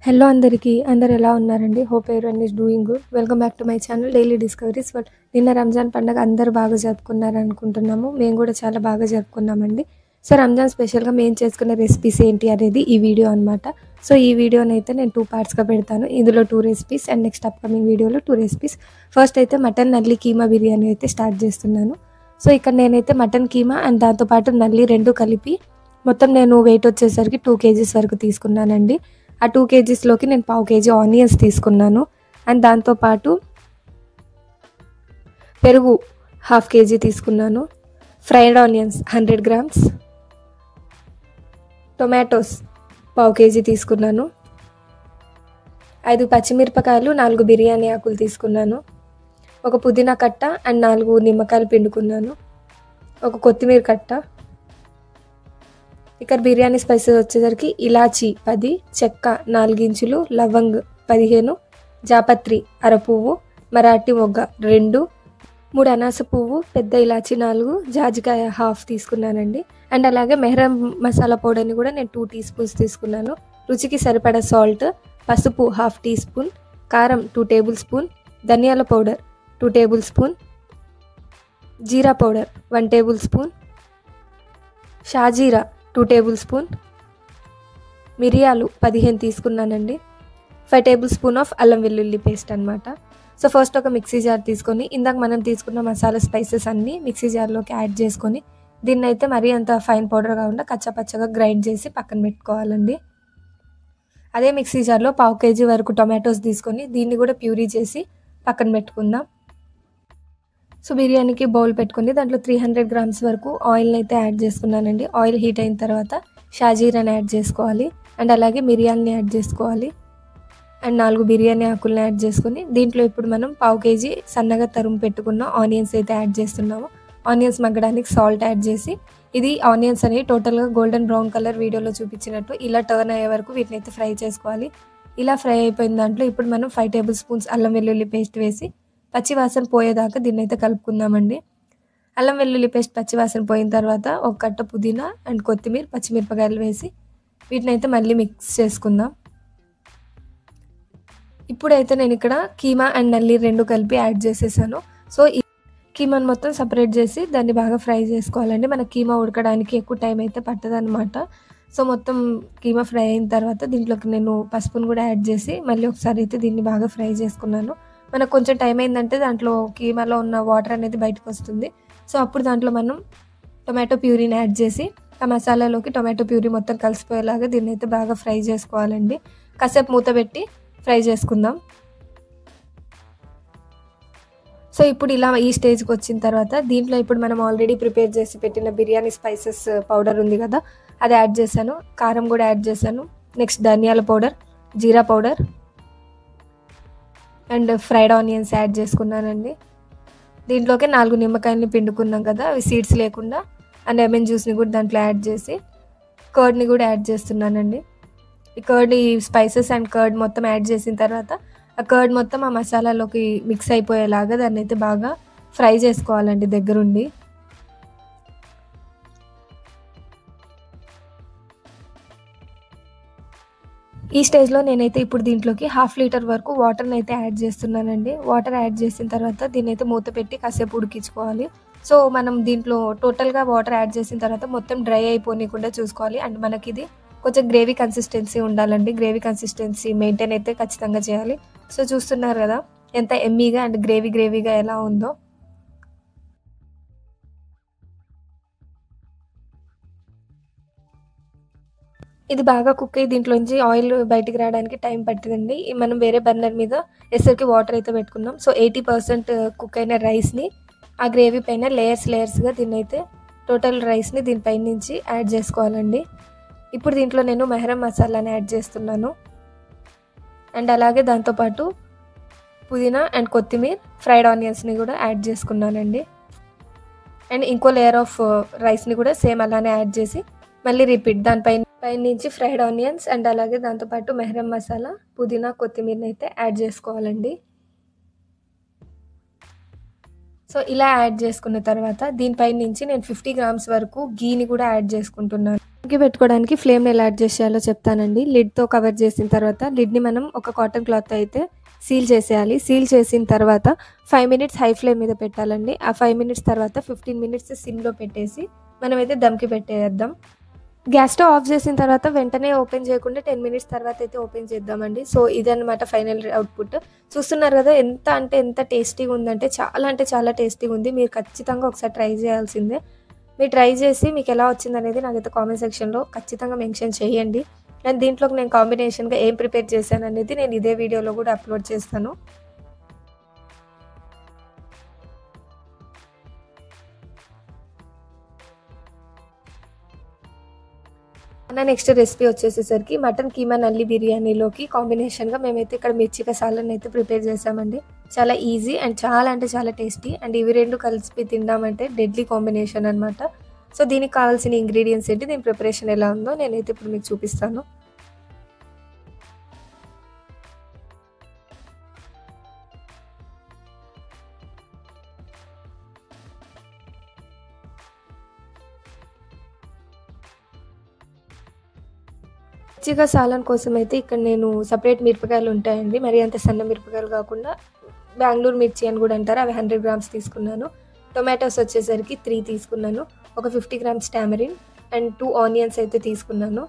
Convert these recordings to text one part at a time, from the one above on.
Hello అందరికీ అందరు ఎలా ఉన్నారండి? Hope everyone is doing good. Welcome back to my channel daily discoveries world. నిన్న రంజాన్ పండుగ అందరూ బాగా జరుపుకున్నారనుకుంటున్నాము. మేము కూడా చాలా బాగా జరుపుకున్నామండి. సో రంజాన్ స్పెషల్గా మేము చేసుకున్న రెసిపీస్ ఏంటి అనేది ఈ వీడియో అనమాట. సో ఈ వీడియోనైతే నేను 2 పార్ట్స్గా పెడతాను. ఇందులో 2 రెసిపీస్ అండ్ నెక్స్ట్ అప్కమింగ్ వీడియోలో 2 రెసిపీస్. ఫస్ట్ అయితే మటన్ నల్లి కీమా బిర్యానీ అయితే స్టార్ట్ చేస్తున్నాను. సో ఇక్కడ నేనైతే మటన్ కీమా అండ్ దాంతోపాటు నల్లి 2 కలిపి మొత్తం నేను వెయిట్ వచ్చేసరికి 2 kgs వరకు తీసుకున్నానండి. ఆ 2 kgsలోకి నేను 1/2 kg ఆనియన్స్ తీసుకున్నాను. అండ్ దాంతోపాటు పెరుగు 1/2 kg తీసుకున్నాను. Fried onions 100 grams, tomatoes 1/2 kg తీసుకున్నాను. 5 పచ్చిమిరపకాయలు, 4 బిర్యానీ ఆకులు తీసుకున్నాను. ఒక పుదీనా కట్ట అండ్ 4 నిమ్మకాయలు పిండుకున్నాను. ఒక కొత్తిమీర కట్ట. ఇక్కడ బిర్యానీ స్పైసెస్ వచ్చేసరికి ఇలాచీ 10, చెక్క 4 ఇంచులు, లవంగ్ 15, జాపత్రి అర పువ్వు, మరాఠీ మొగ్గ 2, 3 అనాస పువ్వు, పెద్ద ఇలాచీ 4, జాజికాయ 1/2 తీసుకున్నానండి. అండ్ అలాగే మెహరం మసాలా పౌడర్ని కూడా నేను 2 teaspoons తీసుకున్నాను. రుచికి సరిపడా సాల్ట్, పసుపు 1/2 teaspoon, కారం 2 tablespoon, ధనియాల పౌడర్ 2 tablespoon, జీరా పౌడర్ 1 tablespoon, షాజీరా 2 tablespoon, మిరియాలు 15 తీసుకున్నానండి. 5 tablespoon ఆఫ్ అల్లం వెల్లుల్లి పేస్ట్ అనమాట. సో ఫస్ట్ ఒక మిక్సీ జార్ తీసుకొని ఇందాక మనం తీసుకున్న మసాలా స్పైసెస్ అన్నీ మిక్సీ జార్లోకి యాడ్ చేసుకొని దీన్ని అయితే మరీ అంత ఫైన్ పౌడర్ కాకుండా కచ్చాపచ్చగా గ్రైండ్ చేసి పక్కన పెట్టుకోవాలండి. అదే మిక్సీ జార్లో 1/2 kg వరకు టొమాటోస్ తీసుకొని దీన్ని కూడా ప్యూరీ చేసి పక్కన పెట్టుకుందాం. సో బిర్యానీకి బౌల్ పెట్టుకొని దాంట్లో 300 grams వరకు ఆయిల్ని అయితే యాడ్ చేసుకున్నానండి. ఆయిల్ హీట్ అయిన తర్వాత షాజీరాని యాడ్ చేసుకోవాలి అండ్ అలాగే మిరియాలని యాడ్ చేసుకోవాలి అండ్ 4 బిర్యానీ ఆకులను యాడ్ చేసుకొని దీంట్లో ఇప్పుడు మనం 1/2 kg సన్నగా తరుము పెట్టుకున్న ఆనియన్స్ అయితే యాడ్ చేస్తున్నాము. ఆనియన్స్ మగ్గడానికి సాల్ట్ యాడ్ చేసి ఇది ఆనియన్స్ అనేవి టోటల్గా గోల్డెన్ బ్రౌన్ కలర్ వీడియోలో చూపించినట్టు ఇలా టర్న్ అయ్యే వరకు వీటిని అయితే ఫ్రై చేసుకోవాలి. ఇలా ఫ్రై అయిపోయిన దాంట్లో ఇప్పుడు మనం 5 tablespoons అల్లం వెల్లుల్లి పేస్ట్ వేసి పచ్చివాసన పోయేదాకా దీన్ని అయితే కలుపుకుందామండి. అల్లం వెల్లుల్లి పేస్ట్ పచ్చివాసన పోయిన తర్వాత ఒక కట్ట పుదీనా అండ్ కొత్తిమీర, పచ్చిమిరపకాయలు వేసి వీటిని అయితే మళ్ళీ మిక్స్ చేసుకుందాం. ఇప్పుడైతే నేను ఇక్కడ కీమా అండ్ నల్లి 2 కలిపి యాడ్ చేసేసాను. సో ఈ కీమాని మొత్తం సపరేట్ చేసి దాన్ని బాగా ఫ్రై చేసుకోవాలండి. మన కీమా ఉడకడానికి ఎక్కువ టైం అయితే పట్టదనమాట. సో మొత్తం కీమా ఫ్రై అయిన తర్వాత దీంట్లోకి నేను పసుపును కూడా యాడ్ చేసి మళ్ళీ ఒకసారి అయితే దీన్ని బాగా ఫ్రై చేసుకున్నాను. మనకు కొంచెం టైం అయిందంటే దాంట్లో కీమాలో ఉన్న వాటర్ అనేది బయటకు వస్తుంది. సో అప్పుడు దాంట్లో మనం టొమాటో ప్యూరీని యాడ్ చేసి ఆ మసాలాలోకి టొమాటో ప్యూరీ మొత్తం కలిసిపోయేలాగా దీన్ని అయితే బాగా ఫ్రై చేసుకోవాలండి. కాసేపు మూత పెట్టి ఫ్రై చేసుకుందాం. సో ఇప్పుడు ఇలా ఈ స్టేజ్కి వచ్చిన తర్వాత దీంట్లో ఇప్పుడు మనం ఆల్రెడీ ప్రిపేర్ చేసి పెట్టిన బిర్యానీ స్పైసెస్ పౌడర్ ఉంది కదా, అది యాడ్ చేశాను. కారం కూడా యాడ్ చేశాను. నెక్స్ట్ ధనియాల powder, jeera powder and fried onions add చేసుకున్నానండి. దీంట్లోకి 4 నిమ్మకాయలని పిండుకున్నాం కదా, అవి సీడ్స్ లేకుండా, అండ్ లెమన్ జ్యూస్ని కూడా దాంట్లో యాడ్ చేసి కర్డ్ని కూడా యాడ్ చేస్తున్నానండి. ఈ కర్డ్, ఈ స్పైసెస్ అండ్ కర్డ్ మొత్తం యాడ్ చేసిన తర్వాత ఆ కర్డ్ మొత్తం ఆ మసాలాలోకి మిక్స్ అయిపోయేలాగా దాన్ని అయితే బాగా ఫ్రై చేసుకోవాలండి దగ్గరుండి. ఈ స్టేజ్లో నేనైతే ఇప్పుడు దీంట్లోకి 1/2 లీటర్ వరకు వాటర్ని అయితే యాడ్ చేస్తున్నానండి. వాటర్ యాడ్ చేసిన తర్వాత దీన్ని అయితే మూత పెట్టి కాసేపు ఉడికించుకోవాలి. సో మనం దీంట్లో టోటల్గా వాటర్ యాడ్ చేసిన తర్వాత మొత్తం డ్రై అయిపోనీయకుండా చూసుకోవాలి. అండ్ మనకి ఇది కొంచెం గ్రేవీ కన్సిస్టెన్సీ ఉండాలండి. గ్రేవీ కన్సిస్టెన్సీ మెయింటైన్ అయితే ఖచ్చితంగా చేయాలి. సో చూస్తున్నారు కదా ఎంత ఎమ్మీగా అండ్ గ్రేవీగా ఎలా ఉందో. ఇది బాగా కుక్ అయ్యి దీంట్లోంచి ఆయిల్ బయటికి రావడానికి టైం పట్టిందండి. మనం వేరే బర్నర్ మీద ఎసరికి వాటర్ అయితే పెట్టుకున్నాం. సో 80% కుక్ అయిన రైస్ని ఆ గ్రేవీ పైన లేయర్స్గా దీన్ని అయితే టోటల్ రైస్ని దీనిపైన నుంచి యాడ్ చేసుకోవాలండి. ఇప్పుడు దీంట్లో నేను మెహరం మసాలాని యాడ్ చేస్తున్నాను అండ్ అలాగే దాంతోపాటు పుదీనా అండ్ కొత్తిమీర, ఫ్రైడ్ ఆనియన్స్ని కూడా యాడ్ చేసుకున్నానండి. అండ్ ఇంకో లేయర్ ఆఫ్ రైస్ని కూడా సేమ్ అలానే యాడ్ చేసి మళ్ళీ రిపీట్ దానిపైన నుంచి ఫ్రైడ్ ఆనియన్స్ అండ్ అలాగే దాంతోపాటు మెహరం మసాలా, పుదీనా, కొత్తిమీరని అయితే యాడ్ చేసుకోవాలండి. సో ఇలా యాడ్ చేసుకున్న తర్వాత దీనిపై నుంచి నేను 50 grams వరకు గీని కూడా యాడ్ చేసుకుంటున్నాను. దమ్కి పెట్టుకోవడానికి ఫ్లేమ్ని ఎలా అడ్జస్ట్ చేయాలో చెప్తానండి. లిడ్తో కవర్ చేసిన తర్వాత లిడ్ని మనం ఒక కాటన్ క్లాత్ అయితే సీల్ చేసేయాలి. సీల్ చేసిన తర్వాత 5 మినిట్స్ హై ఫ్లేమ్ మీద పెట్టాలండి. ఆ 5 మినిట్స్ తర్వాత 15 మినిట్స్ సిమ్లో పెట్టేసి మనమైతే దమ్కి పెట్టేద్దాం. గ్యాస్ స్టవ్ ఆఫ్ చేసిన తర్వాత వెంటనే ఓపెన్ చేయకుండా 10 మినిట్స్ తర్వాత అయితే ఓపెన్ చేద్దామండి. సో ఇదన్నమాట ఫైనల్ అవుట్పుట్. చూస్తున్నారు కదా ఎంత టేస్టీగా ఉందంటే చాలా టేస్టీగా ఉంది. మీరు ఖచ్చితంగా ఒకసారి ట్రై చేయాల్సిందే. మీరు ట్రై చేసి మీకు ఎలా వచ్చిందనేది నాకైతే కామెంట్ సెక్షన్లో ఖచ్చితంగా మెన్షన్ చేయండి. అండ్ దీంట్లోకి నేను కాంబినేషన్గా ఏం ప్రిపేర్ చేశాను అనేది నేను ఇదే వీడియోలో కూడా అప్లోడ్ చేస్తాను. నా నెక్స్ట్ రెసిపీ వచ్చేసేసరికి మటన్ కీమా నల్లి బిర్యానీలోకి కాంబినేషన్గా మేమైతే ఇక్కడ మిర్చి కసాలను అయితే ప్రిపేర్ చేసామండి. చాలా ఈజీ అండ్ చాలా టేస్టీ. అండ్ ఇవి రెండు కలిసి తిందామంటే డెడ్లీ కాంబినేషన్ అనమాట. సో దీనికి కావాల్సిన ఇంగ్రీడియంట్స్ ఏంటి, దీని ప్రిపరేషన్ ఎలా ఉందో నేనైతే ఇప్పుడు మీకు చూపిస్తాను. మిర్చిగా సాలన్ కోసం అయితే ఇక్కడ నేను సపరేట్ మిరపకాయలు ఉంటాయండి. మరి అంత సన్న మిరపకాయలు కాకుండా బెంగళూరు మిర్చి అని కూడా అంటారు, అవి 100 గ్రామ్స్ తీసుకున్నాను. టొమాటోస్ వచ్చేసరికి 3 తీసుకున్నాను. ఒక 50 గ్రామ్స్ టామరిన్ అండ్ 2 ఆనియన్స్ అయితే తీసుకున్నాను.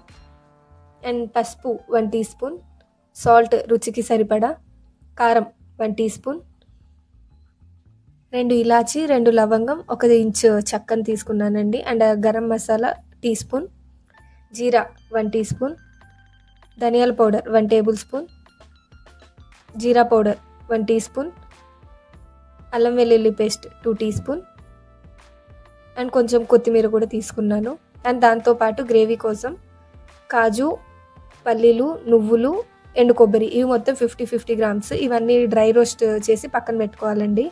అండ్ పసుపు 1 టీ స్పూన్, సాల్ట్ రుచికి సరిపడా, కారం 1 టీ స్పూన్, 2 ఇలాచి, 2 లవంగం, 1 ఇంచు చెక్కను తీసుకున్నానండి. And garam masala teaspoon, jeera 1 teaspoon, ధనియాల powder 1 tablespoon, jeera powder 1 teaspoon, అల్లం వెల్లుల్లి పేస్ట్ 2 టీ స్పూన్ అండ్ కొంచెం కొత్తిమీర కూడా తీసుకున్నాను. అండ్ దాంతోపాటు గ్రేవీ కోసం కాజు, పల్లీలు, నువ్వులు, ఎండు కొబ్బరి ఇవి మొత్తం 50 గ్రామ్స్. ఇవన్నీ డ్రై రోస్ట్ చేసి పక్కన పెట్టుకోవాలండి.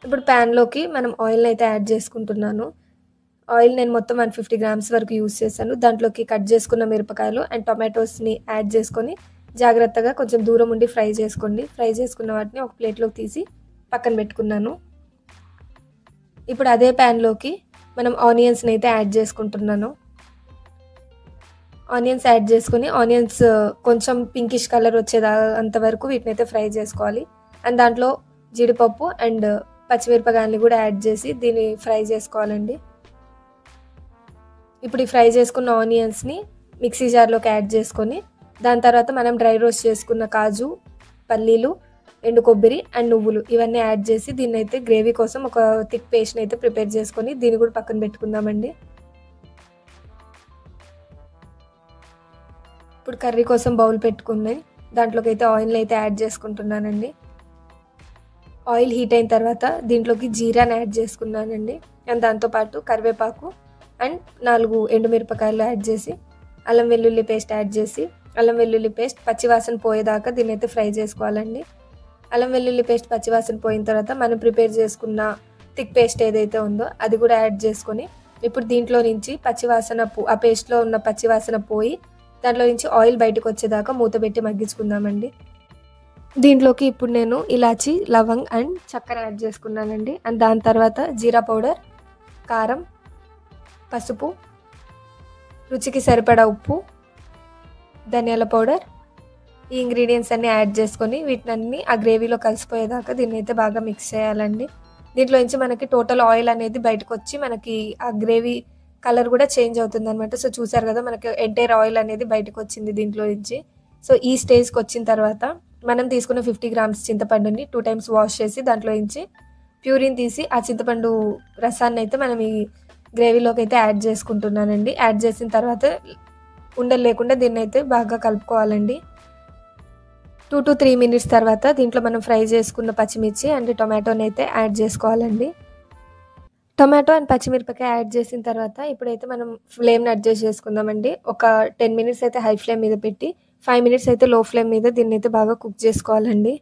ఇప్పుడు ప్యాన్లోకి మనం ఆయిల్ని అయితే యాడ్ చేసుకుంటున్నాను. ఆయిల్ నేను మొత్తం 150 గ్రామ్స్ వరకు యూస్ చేశాను. దాంట్లోకి కట్ చేసుకున్న మిరపకాయలు అండ్ టొమాటోస్ని యాడ్ చేసుకొని జాగ్రత్తగా కొంచెం దూరం ఉండి ఫ్రై చేసుకోండి. ఫ్రై చేసుకున్న వాటిని ఒక ప్లేట్లోకి తీసి పక్కన పెట్టుకున్నాను. ఇప్పుడు అదే ప్యాన్లోకి మనం ఆనియన్స్ని అయితే యాడ్ చేసుకుంటున్నాను. ఆనియన్స్ యాడ్ చేసుకొని ఆనియన్స్ కొంచెం పింకిష్ కలర్ వచ్చేదా అంతవరకు వీటిని అయితే ఫ్రై చేసుకోవాలి. అండ్ దాంట్లో జీడిపప్పు అండ్ పచ్చిమిరపకాయలని కూడా యాడ్ చేసి దీన్ని ఫ్రై చేసుకోవాలండి. ఇప్పుడు ఈ ఫ్రై చేసుకున్న ఆనియన్స్ని మిక్సీ జార్లోకి యాడ్ చేసుకొని దాని తర్వాత మనం డ్రై రోస్ట్ చేసుకున్న కాజు, పల్లీలు, ఎండు కొబ్బరి అండ్ నువ్వులు ఇవన్నీ యాడ్ చేసి దీన్ని అయితే గ్రేవీ కోసం ఒక థిక్ పేస్ట్ని అయితే ప్రిపేర్ చేసుకొని దీన్ని కూడా పక్కన పెట్టుకుందామండి. ఇప్పుడు కర్రీ కోసం బౌల్ పెట్టుకుని దాంట్లోకి అయితే ఆయిల్ని అయితే యాడ్ చేసుకుంటున్నానండి. ఆయిల్ హీట్ అయిన తర్వాత దీంట్లోకి జీరాని యాడ్ చేసుకున్నానండి. అండ్ దాంతోపాటు కరివేపాకు అండ్ 4 ఎండుమిరపకాయలు యాడ్ చేసి అల్లం వెల్లుల్లి పేస్ట్ యాడ్ చేసి అల్లం వెల్లుల్లి పేస్ట్ పచ్చివాసన పోయేదాకా దీన్ని అయితే ఫ్రై చేసుకోవాలండి. అల్లం వెల్లుల్లి పేస్ట్ పచ్చివాసన పోయిన తర్వాత మనం ప్రిపేర్ చేసుకున్న థిక్ పేస్ట్ ఏదైతే ఉందో అది కూడా యాడ్ చేసుకొని ఇప్పుడు దీంట్లో నుంచి ఆ పేస్ట్లో ఉన్న పచ్చివాసన పోయి దాంట్లో నుంచి ఆయిల్ బయటకు వచ్చేదాకా మూత పెట్టి మగ్గించుకుందామండి. దీంట్లోకి ఇప్పుడు నేను ఇలాచి, లవంగ్ అండ్ చక్కెర యాడ్ చేసుకున్నానండి. అండ్ దాని తర్వాత జీరా పౌడర్, కారం, పసుపు, రుచికి సరిపడా ఉప్పు, ధనియాల పౌడర్ ఈ ఇంగ్రీడియంట్స్ అన్నీ యాడ్ చేసుకొని వీటినన్నీ ఆ గ్రేవీలో కలిసిపోయేదాకా దీన్ని అయితే బాగా మిక్స్ చేయాలండి. దీంట్లో నుంచి మనకి టోటల్ ఆయిల్ అనేది బయటకు వచ్చి మనకి ఆ గ్రేవీ కలర్ కూడా చేంజ్ అవుతుంది అనమాట. సో చూసారు కదా మనకి ఎంటైర్ ఆయిల్ అనేది బయటకు వచ్చింది దీంట్లో నుంచి. సో ఈ స్టేజ్కి వచ్చిన తర్వాత మనం తీసుకున్న 50 గ్రామ్స్ చింతపండుని 2 టైమ్స్ వాష్ చేసి దాంట్లో నుంచి ప్యూరిన్ తీసి ఆ చింతపండు రసాన్ని అయితే మనం ఈ గ్రేవీలోకి అయితే యాడ్ చేసుకుంటున్నానండి. యాడ్ చేసిన తర్వాత ఉండలు లేకుండా దీన్ని అయితే బాగా కలుపుకోవాలండి. 2 to 3 మినిట్స్ తర్వాత దీంట్లో మనం ఫ్రై చేసుకున్న పచ్చిమిర్చి అండ్ టొమాటోని అయితే యాడ్ చేసుకోవాలండి. టొమాటో అండ్ పచ్చిమిరపకాయ యాడ్ చేసిన తర్వాత ఇప్పుడైతే మనం ఫ్లేమ్ని అడ్జస్ట్ చేసుకుందామండి. ఒక 10 మినిట్స్ అయితే హై ఫ్లేమ్ మీద పెట్టి 5 మినిట్స్ అయితే లో ఫ్లేమ్ మీద దీన్ని అయితే బాగా కుక్ చేసుకోవాలండి.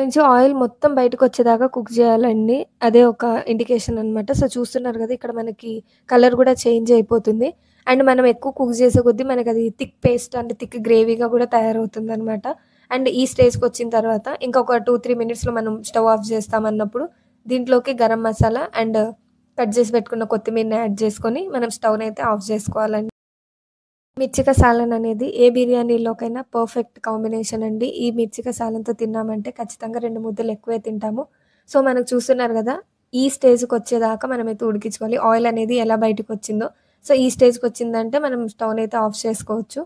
నుంచి ఆయిల్ మొత్తం బయటకు వచ్చేదాకా కుక్ చేయాలండి. అదే ఒక ఇండికేషన్ అనమాట. సో చూస్తున్నారు కదా ఇక్కడ మనకి కలర్ కూడా చేంజ్ అయిపోతుంది. అండ్ మనం ఎక్కువ కుక్ చేసే కొద్దీ మనకది థిక్ పేస్ట్ అంటే థిక్ గ్రేవీగా కూడా తయారవుతుందనమాట. అండ్ ఈ స్టేజ్‌కొచ్చిన తర్వాత ఇంకొక 2, 3 మినిట్స్‌లో మనం స్టవ్ ఆఫ్ చేస్తామన్నప్పుడు దీంట్లోకి గరం మసాలా అండ్ కట్ చేసి పెట్టుకున్న కొత్తిమీరని యాడ్ చేసుకొని మనం స్టవ్‌నైతే ఆఫ్ చేసుకోవాలండి. మిర్చిక సాలన్ అనేది ఏ బిర్యానీలోకైనా పర్ఫెక్ట్ కాంబినేషన్ అండి. ఈ మిర్చిక సాలన్‌తో తిన్నామంటే ఖచ్చితంగా 2 ముద్దలు ఎక్కువే తింటాము. సో, మనకు చూస్తున్నారు గదా! ఈ స్టేజ్‌కొచ్చేదాకా మనమైతే ఉడికించుకోవాలి. ఆయిల్ అనేది ఎలా బయటకొచ్చిందో. సో, ఈ స్టేజ్‌కొచ్చిందంటే మనం స్టవ్‌నైతే ఆఫ్ చేసుకోవచ్చు.